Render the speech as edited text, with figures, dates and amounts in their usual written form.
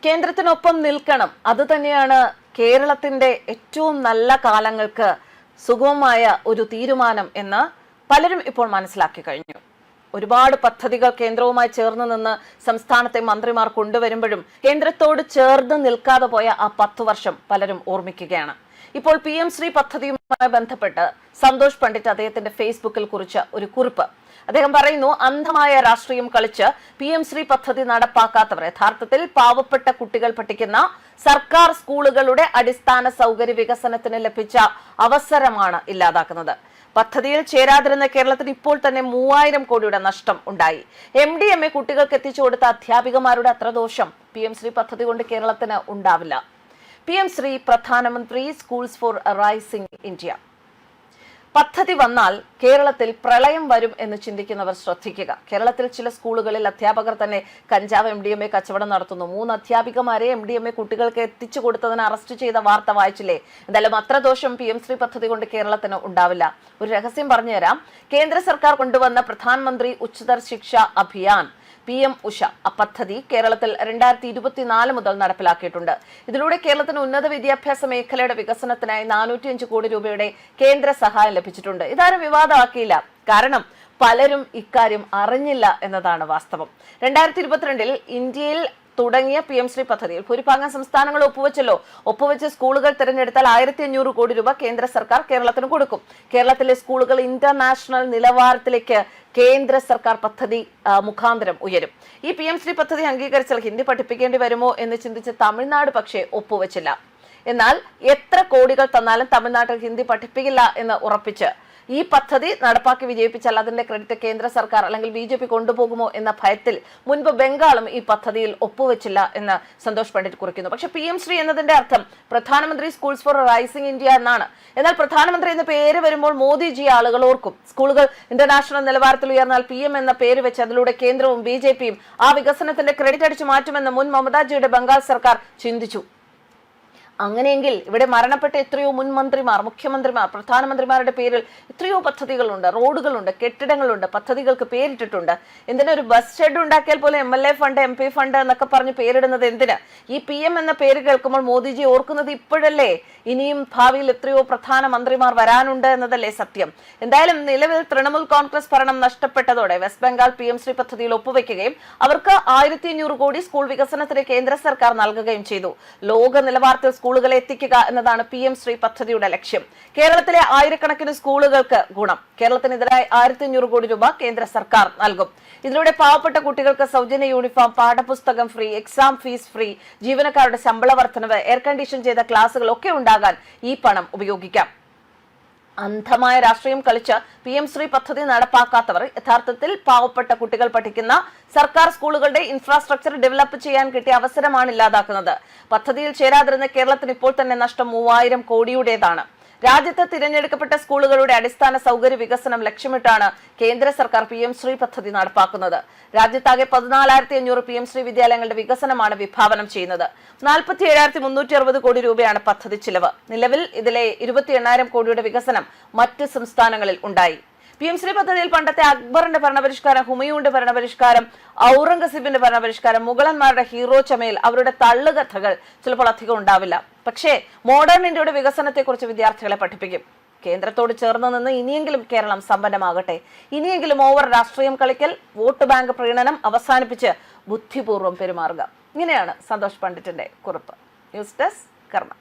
കേന്ദ്രത്തിനൊപ്പം നിൽക്കണം. അതുതന്നെയാണ് കേരളത്തിന്റെ ഏറ്റവും നല്ല കാലങ്ങൾക്ക് സുഗമമായ ഒരു തീരുമാനം എന്ന് പലരും ഇപ്പോൾ മനസ്സിലാക്കി കഴിഞ്ഞു. ഒരുപാട് പദ്ധതികൾ കേന്ദ്രവുമായി ചേർന്ന് നിന്ന് സംസ്ഥാനത്തെ മന്ത്രിമാർ കൊണ്ടുവരുമ്പോഴും കേന്ദ്രത്തോട് ചേർന്ന് നിൽക്കാതെ പോയ ആ 10 വർഷം പലരും ഓർമ്മിക്കുകയാണ്. ഇപ്പോൾ PM ശ്രീ പദ്ധതിയുമായി ബന്ധപ്പെട്ട് സന്തോഷ് പണ്ഡിറ്റ് അദ്ദേഹത്തിന്റെ ഫേസ്ബുക്കിൽ കുറിച്ച ഒരു കുറിപ്പ്. അദ്ദേഹം പറയുന്നു, അന്ധമായ രാഷ്ട്രീയം കളിച്ച് PM ശ്രീ പദ്ധതി നടപ്പാക്കാത്തവർ യഥാർത്ഥത്തിൽ പാവപ്പെട്ട കുട്ടികൾ പഠിക്കുന്ന സർക്കാർ സ്കൂളുകളുടെ അടിസ്ഥാന സൗകര്യ വികസനത്തിന് ലഭിച്ച അവസരമാണ് ഇല്ലാതാക്കുന്നത്. പദ്ധതിയിൽ ചേരാതിരുന്ന കേരളത്തിന് ഇപ്പോൾ തന്നെ 3000 കോടിയുടെ നഷ്ടം ഉണ്ടായി. MDMA കുട്ടികൾക്ക് എത്തിച്ചു കൊടുത്ത അധ്യാപികമാരുടെ അത്ര ദോഷം PM ശ്രീ പദ്ധതി കൊണ്ട് കേരളത്തിന് ഉണ്ടാവില്ല. PM ശ്രീ പ്രധാനമന്ത്രി സ്കൂൾസ് ഫോർ റൈസിംഗ് ഇന്ത്യ പദ്ധതി വന്നാൽ കേരളത്തിൽ പ്രളയം വരും എന്ന് ചിന്തിക്കുന്നവർ ശ്രദ്ധിക്കുക. കേരളത്തിൽ ചില സ്കൂളുകളിൽ അധ്യാപകർ തന്നെ കഞ്ചാവ് MDMA കച്ചവടം നടത്തുന്നു. 3 അധ്യാപികമാരെ MDMA കുട്ടികൾക്ക് എത്തിച്ചു കൊടുത്തതിന് അറസ്റ്റ് ചെയ്ത വാർത്ത വായിച്ചില്ലേ? എന്തായാലും അത്ര ദോഷം PM ശ്രീ പദ്ധതി കൊണ്ട് കേരളത്തിന് ഉണ്ടാവില്ല. ഒരു രഹസ്യം പറഞ്ഞുതരാം. കേന്ദ്ര സർക്കാർ കൊണ്ടുവന്ന പ്രധാനമന്ത്രി ഉച്ചതർ ശിക്ഷ അഭിയാൻ PM ഉഷ പദ്ധതി കേരളത്തിൽ 2024 മുതൽ നടപ്പിലാക്കിയിട്ടുണ്ട്. ഇതിലൂടെ കേരളത്തിന് ഉന്നത വിദ്യാഭ്യാസ മേഖലയുടെ വികസനത്തിനായി 405 കോടി രൂപയുടെ കേന്ദ്ര സഹായം ലഭിച്ചിട്ടുണ്ട്. ഇതാരും വിവാദമാക്കിയില്ല. കാരണം പലരും ഇക്കാര്യം അറിഞ്ഞില്ല എന്നതാണ് വാസ്തവം. 2022 ഇന്ത്യയിൽ തുടങ്ങിയ PM ശ്രീ പദ്ധതിയിൽ ഭൂരിഭാഗം സംസ്ഥാനങ്ങൾ ഒപ്പുവെച്ച് സ്കൂളുകൾ തിരഞ്ഞെടുത്താൽ 1500 കോടി രൂപ കേന്ദ്ര സർക്കാർ കേരളത്തിന് കൊടുക്കും. കേരളത്തിലെ സ്കൂളുകൾ ഇന്റർനാഷണൽ നിലവാരത്തിലേക്ക് കേന്ദ്ര സർക്കാർ പദ്ധതി മുഖാന്തരം ഉയരും. ഈ PM ശ്രീ പദ്ധതി അംഗീകരിച്ചാൽ ഹിന്ദി പഠിപ്പിക്കേണ്ടി വരുമോ എന്ന് ചിന്തിച്ച് തമിഴ്നാട് പക്ഷേ ഒപ്പുവെച്ചില്ല. എന്നാൽ എത്ര കോടികൾ തന്നാലും തമിഴ്നാട്ടിൽ ഹിന്ദി പഠിപ്പിക്കില്ല എന്ന് ഉറപ്പിച്ച് ഈ പദ്ധതി നടപ്പാക്കി വിജയിപ്പിച്ചാൽ അതിന്റെ ക്രെഡിറ്റ് കേന്ദ്ര സർക്കാർ അല്ലെങ്കിൽ BJP കൊണ്ടുപോകുമോ എന്ന ഭയത്തിൽ മുൻപ് ബംഗാളും ഈ പദ്ധതിയിൽ ഒപ്പുവെച്ചില്ല എന്ന് സന്തോഷ് പണ്ഡിറ്റ് കുറിക്കുന്നു. പക്ഷെ PM ശ്രീ എന്നതിന്റെ അർത്ഥം പ്രധാനമന്ത്രി സ്കൂൾസ് ഫോർ റൈസിംഗ് ഇന്ത്യ എന്നാണ്. എന്നാൽ പ്രധാനമന്ത്രി എന്ന പേര് വരുമ്പോൾ മോദിജി ആളുകൾ ഓർക്കും. സ്കൂളുകൾ ഇന്റർനാഷണൽ നിലവാരത്തിൽ ഉയർന്നാൽ PM എന്ന പേര് വെച്ച് അതിലൂടെ കേന്ദ്രവും BJPയും ആ വികസനത്തിന്റെ ക്രെഡിറ്റ് അടിച്ചു മാറ്റുമെന്ന് മുൻ മമതാജിയുടെ ബംഗാൾ സർക്കാർ ചിന്തിച്ചു. അങ്ങനെയെങ്കിൽ ഇവിടെ മരണപ്പെട്ട എത്രയോ മുൻ മന്ത്രിമാർ, മുഖ്യമന്ത്രിമാർ, പ്രധാനമന്ത്രിമാരുടെ പേരിൽ എത്രയോ പദ്ധതികളുണ്ട്, റോഡുകളുണ്ട്, കെട്ടിടങ്ങളുണ്ട്, പദ്ധതികൾക്ക് പേരിട്ടിട്ടുണ്ട്. എന്തിനാ ഒരു ബസ് ഷെഡ് ഉണ്ടാക്കിയാൽ പോലെ MLA ഫണ്ട്, MP ഫണ്ട് എന്നൊക്കെ പറഞ്ഞ് പേരിടുന്നത് എന്തിന്? ഈ PM എന്ന പേര് കേൾക്കുമ്പോൾ മോദിജി ഓർക്കുന്നത് ഇപ്പോഴല്ലേ? ഇനിയും ഭാവിയിൽ എത്രയോ പ്രധാന മന്ത്രിമാർ വരാനുണ്ട് എന്നതല്ലേ സത്യം. എന്തായാലും നിലവിൽ തൃണമൂൽ കോൺഗ്രസ് ഭരണം നഷ്ടപ്പെട്ടതോടെ വെസ്റ്റ് ബംഗാൾ PM ശ്രീ പദ്ധതിയിൽ ഒപ്പുവെക്കുകയും അവർക്ക് 1500 കോടി സ്കൂൾ വികസനത്തിന് കേന്ദ്ര സർക്കാർ നൽകുകയും ചെയ്തു. ലോക നിലവാരത്തിൽ സ്കൂളുകളെ എത്തിക്കുക എന്നതാണ് PM ശ്രീ പദ്ധതിയുടെ ലക്ഷ്യം. കേരളത്തിലെ ആയിരക്കണക്കിന് സ്കൂളുകൾക്ക് ഗുണം. കേരളത്തിനെതിരായി 1500 കോടി രൂപ കേന്ദ്ര സർക്കാർ നൽകും. ഇതിലൂടെ പാവപ്പെട്ട കുട്ടികൾക്ക് സൗജന്യ യൂണിഫോം, പാഠപുസ്തകം ഫ്രീ, എക്സാം ഫീസ് ഫ്രീ, ജീവനക്കാരുടെ ശമ്പള വർധനവ്, എയർ കണ്ടീഷൻ ചെയ്ത ക്ലാസുകൾ ഒക്കെ ഉണ്ടാകാൻ ഈ പണം ഉപയോഗിക്കാം. അന്ധമായ രാഷ്ട്രീയം കളിച്ച് PM ശ്രീ പദ്ധതി നടപ്പാക്കാത്തവർ യഥാർത്ഥത്തിൽ പാവപ്പെട്ട കുട്ടികൾ പഠിക്കുന്ന സർക്കാർ സ്കൂളുകളുടെ ഇൻഫ്രാസ്ട്രക്ചർ ഡെവലപ്പ് ചെയ്യാൻ കിട്ടിയ അവസരമാണ് ഇല്ലാതാക്കുന്നത്. പദ്ധതിയിൽ ചേരാതിരുന്ന കേരളത്തിന് ഇപ്പോൾ തന്നെ നഷ്ടം 3000 കോടിയുടേതാണ്. രാജ്യത്ത് തിരഞ്ഞെടുക്കപ്പെട്ട സ്കൂളുകളുടെ അടിസ്ഥാന സൗകര്യ വികസനം ലക്ഷ്യമിട്ടാണ് കേന്ദ്ര സർക്കാർ PM ശ്രീ പദ്ധതി നടപ്പാക്കുന്നത്. രാജ്യത്താകെ 14500 PM ശ്രീ വിദ്യാലയങ്ങളുടെ വികസനമാണ് വിഭാവനം ചെയ്യുന്നത്. 47360 കോടി രൂപയാണ് പദ്ധതി ചിലവ്. നിലവിൽ ഇതിലെ 28000 കോടിയുടെ വികസനം മറ്റ് സംസ്ഥാനങ്ങളിൽ ഉണ്ടായി. PM ശ്രീ പദ്ധതിയിൽ പണ്ടത്തെ അക്ബറിന്റെ ഭരണപരിഷ്കാരം, ഹുമയൂണിന്റെ ഭരണപരിഷ്കാരം, ഔറംഗസീബിന്റെ ഭരണപരിഷ്കാരം, മുഗളന്മാരുടെ ഹീറോ ചമയിൽ അവരുടെ തള്ളുകഥകൾ ചിലപ്പോൾ അധികം ഉണ്ടാവില്ല. പക്ഷേ മോഡേൺ ഇന്ത്യയുടെ വികസനത്തെ കുറിച്ച് വിദ്യാർത്ഥികളെ പഠിപ്പിക്കും. കേന്ദ്രത്തോട് ചേർന്ന് നിന്ന് ഇനിയെങ്കിലും കേരളം സമ്പന്നമാകട്ടെ. ഇനിയെങ്കിലും ഓവർ രാഷ്ട്രീയം കളിക്കൽ, വോട്ട് ബാങ്ക് പ്രീണനം അവസാനിപ്പിച്ച് ബുദ്ധിപൂർവ്വം പെരുമാറുക. ഇങ്ങനെയാണ് സന്തോഷ് പണ്ഡിറ്റിന്റെ കുറിപ്പ്. ന്യൂസ് ഡെസ്ക് കർമ്മ.